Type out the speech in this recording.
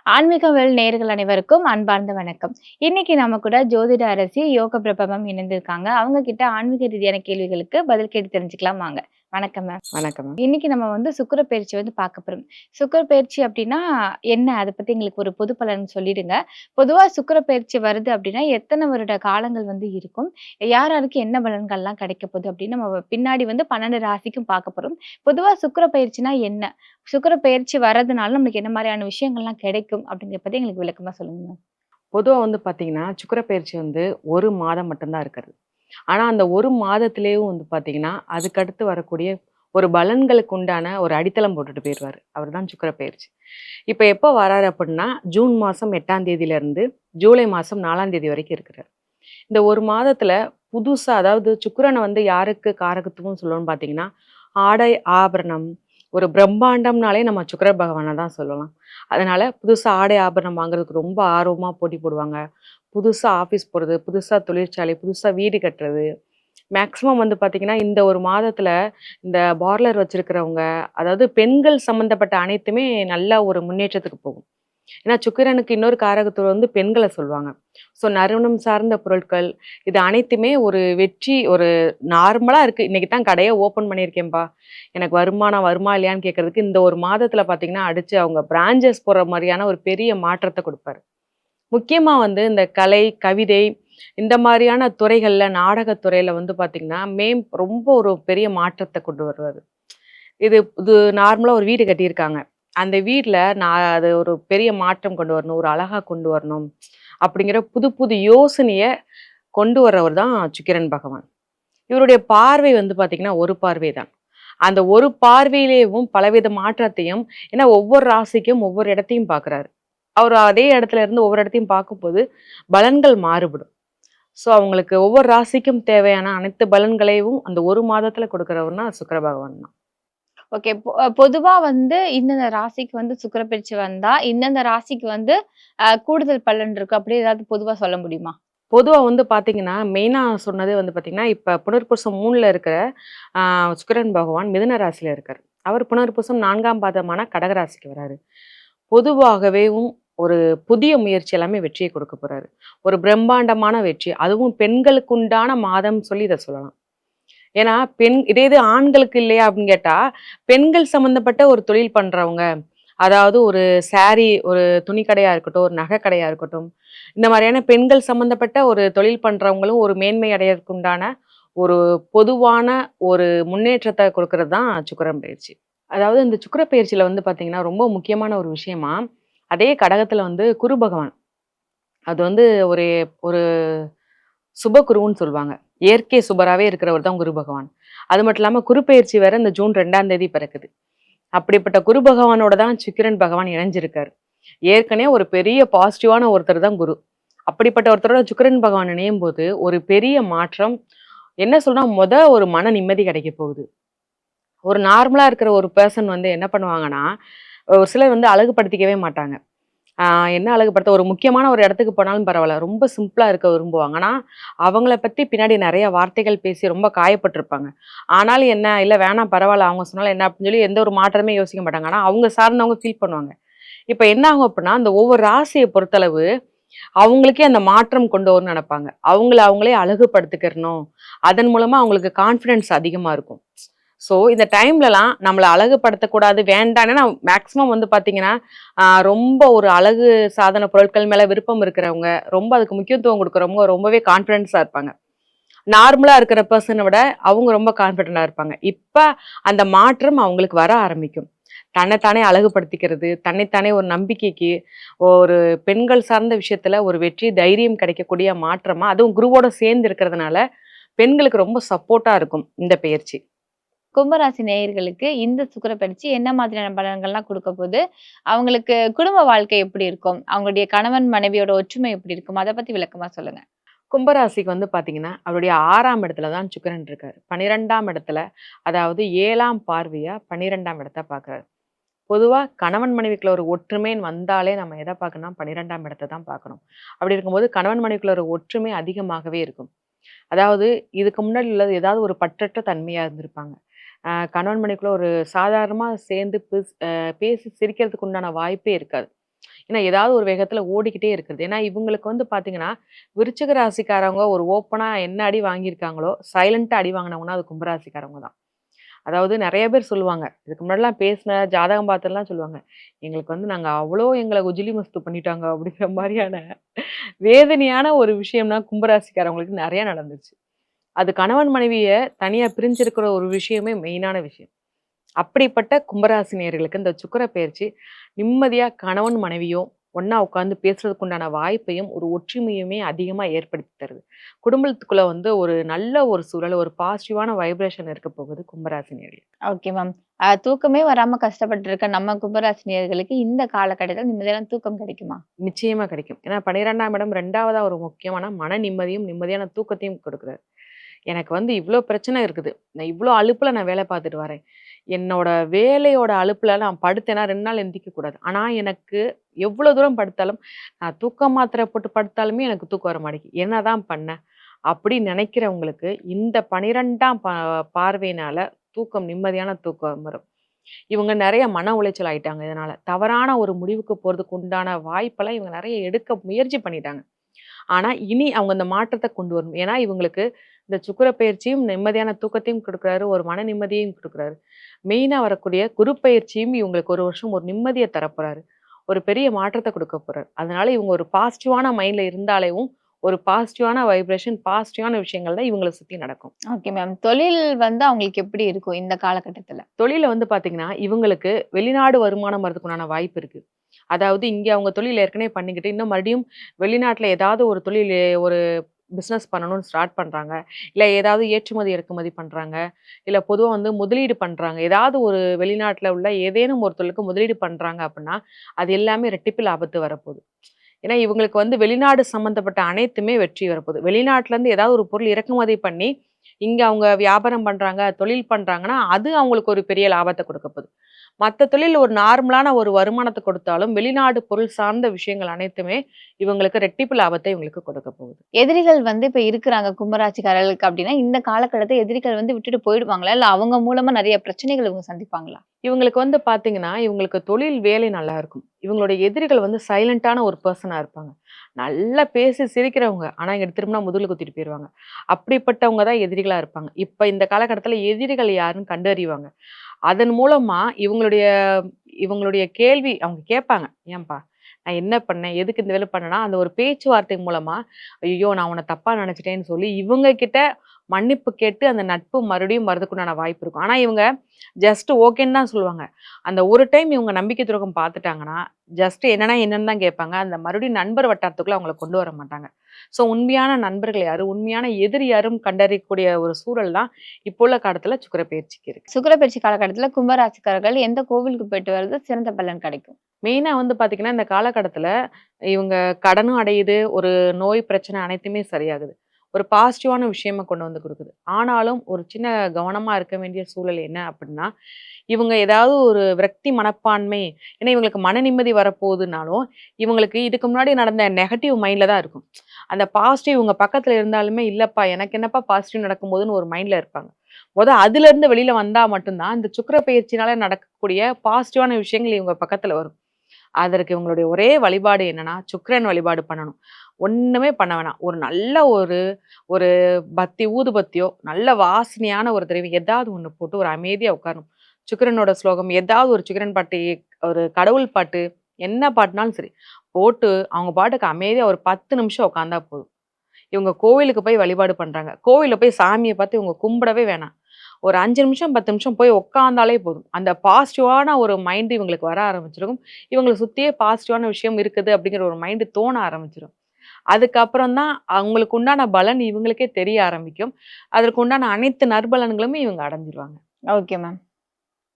ஆன்மீகவேல் நேயர்கள் அனைவருக்கும் அன்பார்ந்த வணக்கம். இன்னைக்கு நம்ம கூட ஜோதிட அரசி யோக பிரபவம் இணைந்திருக்காங்க. அவங்க கிட்ட ஆன்மீக ரீதியான கேள்விகளுக்கு பதில் கேட்டு தெரிஞ்சுக்கலாம் வாங்க. வணக்கம் மேம். வணக்கம் மேம். இன்னைக்கு நம்ம சுக்கிர பயிற்சி பார்க்க போறோம். சுக்கிர பயிற்சி அப்டின்னா என்ன? அத பத்தி எங்களுக்கு ஒரு பொது பலன் சொல்லிடுங்க. பொதுவா சுக்கிர பயிற்சி வருது அப்டின்னா, எத்தன வருட காலங்கள் இருக்கும்? யார் யாருக்கு என்ன பலன்கள்லாம் கிடைக்க போகுது அப்டின்னு நம்ம பின்னாடி 12 ராசிக்கும் பார்க்க போறோம். பொதுவா சுக்கிர பயிற்சினா என்ன? சுக்கிர பயிற்சி வர்றதுனால நம்மளுக்கு என்ன மாரியான விஷயங்கள்லாம் கிடைக்கும்? அப்டிங்கிறத பத்தி எங்களுக்கு விளக்கமா சொல்லுங்க மேம். பொதுவா பார்த்தீங்கன்னா, சுக்கிர பயிற்சி 1 மாதம் மட்டும் தான் இருக்கிறது. ஆனா, அந்த 1 மாதத்திலேயும் பார்த்தீங்கன்னா, அதுக்கடுத்து வரக்கூடிய ஒரு பலன்களுக்கு உண்டான ஒரு அடித்தளம் போட்டுட்டு போயிருவாரு. அவர்தான் சுக்கிர பயிற்சி. இப்ப எப்போ வராரு அப்புட்ன்னா, ஜூன் மாசம் 8ஆம் தேதியிலிருந்து ஜூலை மாசம் 4ஆம் தேதி வரைக்கும் இருக்கிறார். இந்த 1 மாதத்துல புதுசா அதாவது சுக்கிரன யாருக்கு காரகத்துவம் சொல்லுவோம்னு பார்த்தீங்கன்னா, ஆடை, ஆபரணம், ஒரு பிரம்மாண்டம்னாலே நம்ம சுக்கிர பகவான தான் சொல்லலாம். அதனால புதுசா ஆடை, ஆபரணம் வாங்குறதுக்கு ரொம்ப ஆர்வமா போட்டி போடுவாங்க. புதுசா ஆஃபீஸ் போறது, புதுசா தொழிற்சாலை, புதுசா வீடு கட்டுறது. மேக்ஸிமம் பார்த்தீங்கன்னா, இந்த 1 மாதத்துல இந்த பார்லர் வச்சிருக்கிறவங்க, அதாவது பெண்கள் சம்மந்தப்பட்ட அனைத்துமே நல்ல ஒரு முன்னேற்றத்துக்கு போகும். ஏன்னா சுக்கிரனுக்கு இன்னொரு காரகத்துவம் பெண்கள சொல்லுவாங்க. ஸோ நறுமணம் சார்ந்த பொருட்கள், இது அனைத்துமே ஒரு வெற்றி ஒரு நார்மலா இருக்கு. இன்னைக்கு தான் கடைய ஓப்பன் பண்ணியிருக்கேன்ப்பா. எனக்கு வருமானம் வருமா இல்லையான்னு கேட்கறதுக்கு இந்த 1 மாதத்துல பார்த்தீங்கன்னா, அடிச்சு அவங்க பிரான்ச்சஸ் போடுற மாரியான ஒரு பெரிய மாற்றத்த குடுப்பாரு. முக்கியமா இந்த கலை, கவிதை இந்த மாரியான துறைகள்ல, நாடகத் துறையில பார்த்தீங்கன்னா, ரொம்ப ஒரு பெரிய மாற்றத்த கொண்டு வருவாரு. இது இது நார்மலா ஒரு வீடு கட்டியிருக்காங்க. அந்த வீட்ல நான் அது ஒரு பெரிய மாற்றம் கொண்டு வரணும். ஒரு அழகா கொண்டு வரணும். அப்படிங்கிற புது புது யோசனைய கொண்டு வரவர் தான் சுக்கிரன் பகவான். இவருடைய பார்வை பார்த்தீங்கன்னா, ஒரு பார்வை தான். அந்த ஒரு பார்வையிலேயும் பலவித மாற்றத்தையும் ஏன்னா ஒவ்வொரு ராசிக்கும் ஒவ்வொரு இடத்தையும் பார்க்குறாரு. அவர் அதே இடத்துல இருந்து ஒவ்வொரு இடத்தையும் பார்க்கும்போது பலன்கள் மாறுபடும். ஸோ அவங்களுக்கு ஒவ்வொரு ராசிக்கும் தேவையான அனைத்து பலன்களையும் அந்த 1 மாதத்துல கொடுக்கிறவர்னா சுக்கிர பகவான் தான். ஓகே. பொதுவா இந்தந்த ராசிக்கு சுக்கிர பயிற்சி வந்தா, இந்தந்த ராசிக்கு கூடுதல் பலன் இருக்கு. அப்படி ஏதாவது பொதுவா சொல்ல முடியுமா? பொதுவா பார்த்தீங்கன்னா, மெயினா சொன்னது பார்த்தீங்கன்னா, இப்ப புனர்பூசம் 3ல இருக்கிற ஆ சுக்கிரன் பகவான் மிதுன ராசியில இருக்காரு. அவர் புனர்பூசம் 4ஆம் பாதமான கடக ராசிக்கு வராரு. பொதுவாகவேவும் ஒரு புதிய முயற்சி எல்லாமே வெற்றியை கொடுக்க போறாரு. ஒரு பிரம்மாண்டமான வெற்றி. அதுவும் பெண்களுக்கு உண்டான மாதம் சொல்லி இத சொல்லலாம். ஏன்னா, இதே இது ஆண்களுக்கு இல்லையா அப்படின்னு கேட்டா, பெண்கள் சம்மந்தப்பட்ட ஒரு தொழில் பண்றவங்க, அதாவது ஒரு ஒரு துணி கடையா இருக்கட்டும், ஒரு நகை கடையா இருக்கட்டும், இந்த மாதிரியான பெண்கள் சம்மந்தப்பட்ட ஒரு தொழில் பண்றவங்களும் ஒரு மேன்மை அடையறதுக்கு உண்டான ஒரு பொதுவான ஒரு முன்னேற்றத்த குடுக்குறது தான் சுக்கிரன் பயிற்சி. அதாவது இந்த சுக்கிர பயிற்சியில பார்த்தீங்கன்னா, ரொம்ப முக்கியமான ஒரு விஷயமா, அதே கடகத்துல குரு பகவான். அது ஒரு ஒரு சுபகுருன்னு சொல்லுவாங்க. இயற்கை சுபராவே இருக்கிறவர் தான் குரு பகவான். அது மட்டும் இல்லாம குரு பெயர்ச்சி வேற இந்த ஜூன் 2ஆம் தேதி பிறக்குது. அப்படிப்பட்ட குரு பகவானோட தான் சுக்கிரன் பகவான் இணைஞ்சிருக்காரு. ஏற்கனவே ஒரு பெரிய பாசிட்டிவான ஒருத்தர் தான் குரு. அப்படிப்பட்ட ஒருத்தரோட சுக்கிரன் பகவான் இணையும்போது, ஒரு பெரிய மாற்றம் என்ன சொல்றா ஒரு மன நிம்மதி கிடைக்க போகுது. ஒரு நார்மலா இருக்கிற ஒரு பெர்சன் என்ன பண்ணுவாங்கன்னா, ஒரு சிலர் அழகுபடுத்திக்கவே மாட்டாங்க. என்ன அழகுபடுத்த ஒரு முக்கியமான ஒரு இடத்துக்கு போனாலும் பரவால்ல. ரொம்ப சிம்பிளா இருக்க விரும்புவாங்க. ஆனா, அவங்கள பத்தி பின்னாடி நெறைய வார்த்தைகள் பேசி ரொம்ப காயப்பட்டுருப்பாங்க. ஆனாலும் என்ன, இல்ல வேணாம் பரவால்ல அவங்க சொன்னாலும் என்ன அப்படின்னு சொல்லி எந்த ஒரு மாற்றமே யோசிக்க மாட்டாங்க. ஆனா, அவங்க சார்ந்தவங்க ஃபீல் பண்ணுவாங்க. இப்ப என்ன ஆகும் அப்படின்னா, அந்த ஒவ்வொரு ராசிய பொறுத்தளவு அவங்களுக்கே அந்த மாற்றம் கொண்டு வரணும்னு நெனைப்பாங்க. அவங்கள அவங்களே அழகுபடுத்திக்கிறணும். அதன் மூலமா அவங்களுக்கு கான்ஃபிடன்ஸ் அதிகமா இருக்கும். ஸோ இந்த டைம்லலாம் நம்மள அழகுபடுத்தக்கூடாது, வேண்டாம். ஏன்னா மேக்ஸிமம் பார்த்தீங்கன்னா, ரொம்ப ஒரு அழகு சாதன பொருட்கள் மேல விருப்பம் இருக்கிறவங்க, ரொம்ப அதுக்கு முக்கியத்துவம் குடுக்குறவங்க ரொம்பவே கான்ஃபிடன்ஸா இருப்பாங்க. நார்மலா இருக்கிற பெர்சன விட அவங்க ரொம்ப கான்ஃபிடென்ட்டா இருப்பாங்க. இப்ப அந்த மாற்றம் அவங்களுக்கு வர ஆரம்பிக்கும். தன்னைத்தானே அழகுபடுத்திக்கிறது, தன்னைத்தானே ஒரு நம்பிக்கைக்கு, ஒரு பெண்கள் சார்ந்த விஷயத்துல ஒரு வெற்றி, தைரியம் கிடைக்கக்கூடிய மாற்றமா, அதுவும் குருவோட சேர்ந்து இருக்கிறதுனால, பெண்களுக்கு ரொம்ப சப்போர்ட்டா இருக்கும் இந்த பெயர்ச்சி. கும்பராசி நேயர்களுக்கு இந்த சுக்கிர பயிற்சி என்ன மாதிரியான பலன்கள்லாம் குடுக்க போது? அவங்களுக்கு குடும்ப வாழ்க்கை எப்படி இருக்கும்? அவங்களுடைய கணவன், மனைவியோட ஒற்றுமை எப்படி இருக்கும்? அத பத்தி விளக்கமா சொல்லுங்க. கும்பராசிக்கு பார்த்தீங்கன்னா, அவருடைய 6ஆம் இடத்துல தான் சுக்கிரன் இருக்காரு. 12ஆம் இடத்துல, அதாவது 7ஆம் பார்வையா 12ஆம் இடத்த பார்க்குறாரு. பொதுவா கணவன் மனைவிக்குள்ள ஒரு ஒற்றுமைன்னு வந்தாலே நம்ம எத பார்க்கணும்னா 12ஆம் இடத்த தான் பார்க்கணும். அப்படி இருக்கும்போது கணவன் மனைவிக்குள்ள ஒரு ஒற்றுமை அதிகமாகவே இருக்கும். அதாவது இதுக்கு முன்னாடி உள்ளது ஏதாவது ஒரு பற்றற்ற தன்மையா இருந்திருப்பாங்க. கணவன் மனைவிக்குள்ள ஒரு சாதாரணமா சேர்ந்து பேசி சிரிக்கிறதுக்கு உண்டான வாய்ப்பே இருக்காது. ஏன்னா ஏதாவது ஒரு வேகத்துல ஓடிக்கிட்டே இருக்கிறது. ஏன்னா இவங்களுக்கு வந்து பாத்தீங்கன்னா, விருச்சிக ராசிக்காரவங்க ஒரு ஓப்பனா என்ன அடி வாங்கியிருக்காங்களோ, சைலன்ட்டா அடி வாங்கினவங்கன்னா அது கும்பராசிக்காரவங்க தான். அதாவது நெறைய பேர் சொல்லுவாங்க. இதுக்கு முன்னாடிலாம் பேசின ஜாதகம் பார்த்தெல்லாம் சொல்லுவாங்க. எங்களுக்கு வந்து நாங்க அவ்ளோ எங்கள உஜிலி மஸ்து பண்ணிட்டாங்க அப்படிங்கிற மாரியான வேதனையான ஒரு விஷயம்னா கும்பராசிக்காரவங்களுக்கு நெறைய நடந்துச்சு. அது கணவன் மனைவிய தனியா பிரிஞ்சிருக்கிற ஒரு விஷயமே மெயினான விஷயம். அப்படிப்பட்ட கும்பராசி நேயர்களுக்கு இந்த சுக்கிர பெயர்ச்சி நிம்மதியா கணவன் மனைவியும் ஒண்ணா உட்கார்ந்து பேசுறதுக்கு உண்டான வாய்ப்பையும், ஒரு ஒற்றுமையுமே அதிகமா ஏற்படுத்தி தருது. குடும்பத்துக்குள்ள வந்து ஒரு நல்ல ஒரு சூழல், ஒரு பாசிட்டிவான வைப்ரேஷன் இருக்க போகுது கும்பராசி நேயர்களுக்கு. Okay ma'am. தூக்கமே வராம கஷ்டப்பட்டு இருக்க நம்ம கும்பராசினியர்களுக்கு இந்த காலகட்டத்தில நிம்மதியான தூக்கம் கிடைக்குமா? நிச்சயமா கிடைக்கும். ஏன்னா 12ஆம் இடம் 2வதா ஒரு முக்கியமான மன நிம்மதியும், நிம்மதியான தூக்கத்தையும் கொடுக்குறாரு. எனக்கு வந்து இவ்ளோ பிரச்சனை இருக்குது. நான் இவ்ளோ அலுப்புல நான் வேலை பார்த்துட்டு வரேன். என்னோட வேலையோட அலுப்புல நான் படுத்தேன்னா 2 நாள் எந்திரிக்க கூடாது. ஆனா எனக்கு எவ்ளோ தூரம் படுத்தாலும், நான் தூக்க மாத்திரை போட்டு படுத்தாலுமே எனக்கு தூக்கம் வர மாட்டேங்குது. என்னதான் பண்ண? அப்படி நினைக்கிறவங்களுக்கு இந்த 12ஆம் பார்வையினால தூக்கம் நிம்மதியான தூக்கம் வரும். இவங்க நெறைய மன உளைச்சல் ஆயிட்டாங்க இதனால. தவறான ஒரு முடிவுக்கு போறதுக்கு உண்டான வாய்ப்பெல்லாம் இவங்க நெறைய எடுக்க முயற்சி பண்ணிட்டாங்க. ஆனா, இனி அவங்க அந்த மாற்றத்த கொண்டு வரணும். ஏன்னா, இவங்களுக்கு இந்த சுக்கிர பயிற்சியும் நிம்மதியான தூக்கத்தையும் குடுக்குறாரு, ஒரு மன நிம்மதியையும் குடுக்குறாரு. மெயினா வரக்கூடிய குரு பயிற்சியும் இவங்களுக்கு 1 வருஷம் ஒரு நிம்மதிய தரப்போறாரு. ஒரு பெரிய மாற்றத்த குடுக்க போறாரு. அதனால இவங்க ஒரு பாசிட்டிவான மைண்ட்ல இருந்தாலேவும், ஒரு பாசிட்டிவான வைப்ரேஷன், பாசிட்டிவான விஷயங்கள் தான் இவங்கள சுத்தி நடக்கும். Okay ma'am. தொழில் வந்து அவங்களுக்கு எப்படி இருக்கும் இந்த காலகட்டத்தில? தொழில்ல வந்து பாத்தீங்கன்னா, இவங்களுக்கு வெளிநாடு வருமானம் வரதுக்குண்டான வாய்ப்பு இருக்கு. அதாவது இங்க அவங்க தொழில் ஏற்கனவே பண்ணிக்கிட்டு, இன்னும் மறுபடியும் வெளிநாட்ல ஏதாவது ஒரு தொழில் ஒரு பிசினஸ் பண்ணணும்னு ஸ்டார்ட் பண்றாங்க. இல்ல ஏதாவது ஏற்றுமதி, இறக்குமதி பண்றாங்க. இல்ல பொதுவா வந்து முதலீடு பண்றாங்க. ஏதாவது ஒரு வெளிநாட்ல உள்ள ஏதேனும் ஒரு தொழிலுக்கு முதலீடு பண்றாங்க அப்டின்னா, அது எல்லாமே ரெட்டிப்பு லாபத்து வரப்போது. ஏன்னா, இவங்களுக்கு வந்து வெளிநாடு சம்மந்தப்பட்ட அனைத்துமே வெற்றி வரப்போது. வெளிநாட்டுலருந்து ஏதாவது ஒரு பொருள் இறக்குமதி பண்ணி, இங்க அவங்க வியாபாரம் பண்றாங்க, தொழில் பண்றாங்கன்னா, அது அவங்களுக்கு ஒரு பெரிய லாபத்த குடுக்க போது. மத்த தொழில் ஒரு நார்மலான ஒரு வருமானத்த கொடுத்தாலும், வெளிநாடு பொருள் சார்ந்த விஷயங்கள் அனைத்துமே இவங்களுக்கு ரெட்டிப்பு லாபத்த இவங்களுக்கு கொடுக்க போகுது. எதிரிகள் வந்து இப்ப இருக்கிறாங்க கும்பராசிக்காரர்களுக்கு அப்படின்னா, இந்த காலகட்டத்த எதிரிகள் வந்து விட்டுட்டு போயிடுவாங்களா? இல்ல அவங்க மூலமா நெறைய பிரச்சனைகள் இவங்க சந்திப்பாங்களா? இவங்களுக்கு வந்து பார்த்தீங்கன்னா, இவங்களுக்கு தொழில் வேலை நல்லா இருக்கும். இவங்களுடைய எதிரிகள் வந்து சைலன்ட்டான ஒரு பெர்சனா இருப்பாங்க. நல்லா பேசி சிரிக்கிறவங்க. ஆனா இங்கிட்டு திரும்புனா முதுகுல குத்திட்டு போயிருவாங்க. அப்படிப்பட்டவங்க தான் எதிரிகளா இருப்பாங்க. இப்ப இந்த காலகட்டத்தில எதிரிகள் யாருன்னு கண்டறிவாங்க. அதன் மூலமா இவங்களுடைய இவங்களுடைய கேள்வி அவங்க கேட்பாங்க. "ஏன்பா? நான் என்ன பண்ணேன்? எதுக்கு இந்த வேலை பண்ணேன்னா?" அந்த ஒரு பேச்சுவார்த்தை மூலமா, "ஐயய்யோ! நான் உன்ன தப்பா நெனச்சுட்டேன்னு" சொல்லி இவங்க கிட்ட மன்னிப்பு கேட்டு அந்த நட்பு மறுபடியும் வரதுக்குண்டான வாய்ப்பு இருக்கும். ஆனா இவங்க ஜஸ்ட் ஓகேன்னு தான் சொல்லுவாங்க. அந்த ஒரு டைம் இவங்க நம்பிக்கை துரோகம் பார்த்துட்டாங்கன்னா, ஜஸ்ட் என்னன்னா என்னன்னு தான் கேட்பாங்க. அந்த மறுபடியும் நண்பர் வட்டாரத்துக்குள்ள அவங்கள கொண்டு வர மாட்டாங்க. ஸோ உண்மையான நண்பர்கள் யாரு? உண்மையான எதிரி யாருன்னு கண்டறியக்கூடிய ஒரு சூழல் தான் இப்போ உள்ள காலத்துல சுக்கிர பயிற்சிக்கு இருக்கு. சுக்கிர பயிற்சி காலகட்டத்தில கும்பராசிக்காரர்கள் எந்த கோவிலுக்கு போயிட்டு வர்றது சிறந்த பலன் கிடைக்கும்? மெயினா வந்து பார்த்தீங்கன்னா, இந்த காலகட்டத்தில இவங்க கடனும் அடையுது, ஒரு நோய் பிரச்சனை அனைத்துமே சரியாகுது. ஒரு பாசிட்டிவான விஷயமா கொண்டு வந்து குடுக்குது. ஆனாலும் ஒரு சின்ன கவனமா இருக்க வேண்டிய சூழல் என்ன அப்டின்னா, இவங்க ஏதாவது ஒரு விரக்தி மனப்பான்மை ஏன்னா இவங்களுக்கு மன நிம்மதி வரப்போகுதுன்னாலும், இவங்களுக்கு இதுக்கு முன்னாடி நடந்த நெகட்டிவ் மைண்ட்ல தான் இருக்கும். அந்த பாசிட்டிவ் இவங்க பக்கத்துல இருந்தாலுமே, இல்லப்பா எனக்கு என்னப்பா பாசிட்டிவ் நடக்கும்போதுன்னு ஒரு மைண்ட்ல இருப்பாங்க. அதுலருந்து வெளில வந்தா மட்டும் தான், இந்த சுக்கிர பெயர்ச்சினால நடக்கக்கூடிய பாசிட்டிவான விஷயங்கள் இவங்க பக்கத்துல வரும். அதற்கு இவங்களுடைய ஒரே வழிபாடு என்னன்னா, சுக்கிரன் வழிபாடு பண்ணணும். ஒண்ணுமே பண்ண வேணாம். ஒரு நல்ல ஒரு ஒரு ஊதுபத்தியோ, நல்ல வாசனையான ஒரு திரவியம் ஏதாவது ஒண்ணு போட்டு ஒரு அமைதியா உட்காரணும். சுக்கிரனோட ஸ்லோகம் ஏதாவது ஒரு சுக்கிரன் பாட்டு, ஒரு கடவுள் பாட்டு, என்ன பாட்டுனாலும் சரி, போட்டு அவங்க பாட்டுக்கு அமைதியா ஒரு 10 நிமிஷம் உட்கார்ந்தா போதும். இவங்க கோவிலுக்கு போய் வழிபாடு பண்றாங்க. கோவில்ல போய் சாமிய பார்த்து இவங்க கும்பிடவே வேணாம். ஒரு 5 நிமிஷம், 10 நிமிஷம் போய் உட்கார்ந்தாலே போதும். அந்த பாசிட்டிவான ஒரு மைண்ட் இவங்களுக்கு வர ஆரம்பிச்சிரும். இவங்கள சுத்தியே பாசிட்டிவான விஷயம் இருக்குது அப்படிங்கிற ஒரு மைண்ட் தோண ஆரம்பிச்சுரும். அதுக்கப்புறம் தான் அவங்களுக்கு உண்டான பலன் இவங்களுக்கே தெரிய ஆரம்பிக்கும். அதற்கு உண்டான அனைத்து நற்பலன்களுமே இவங்க அடைஞ்சிருவாங்க. Okay ma'am.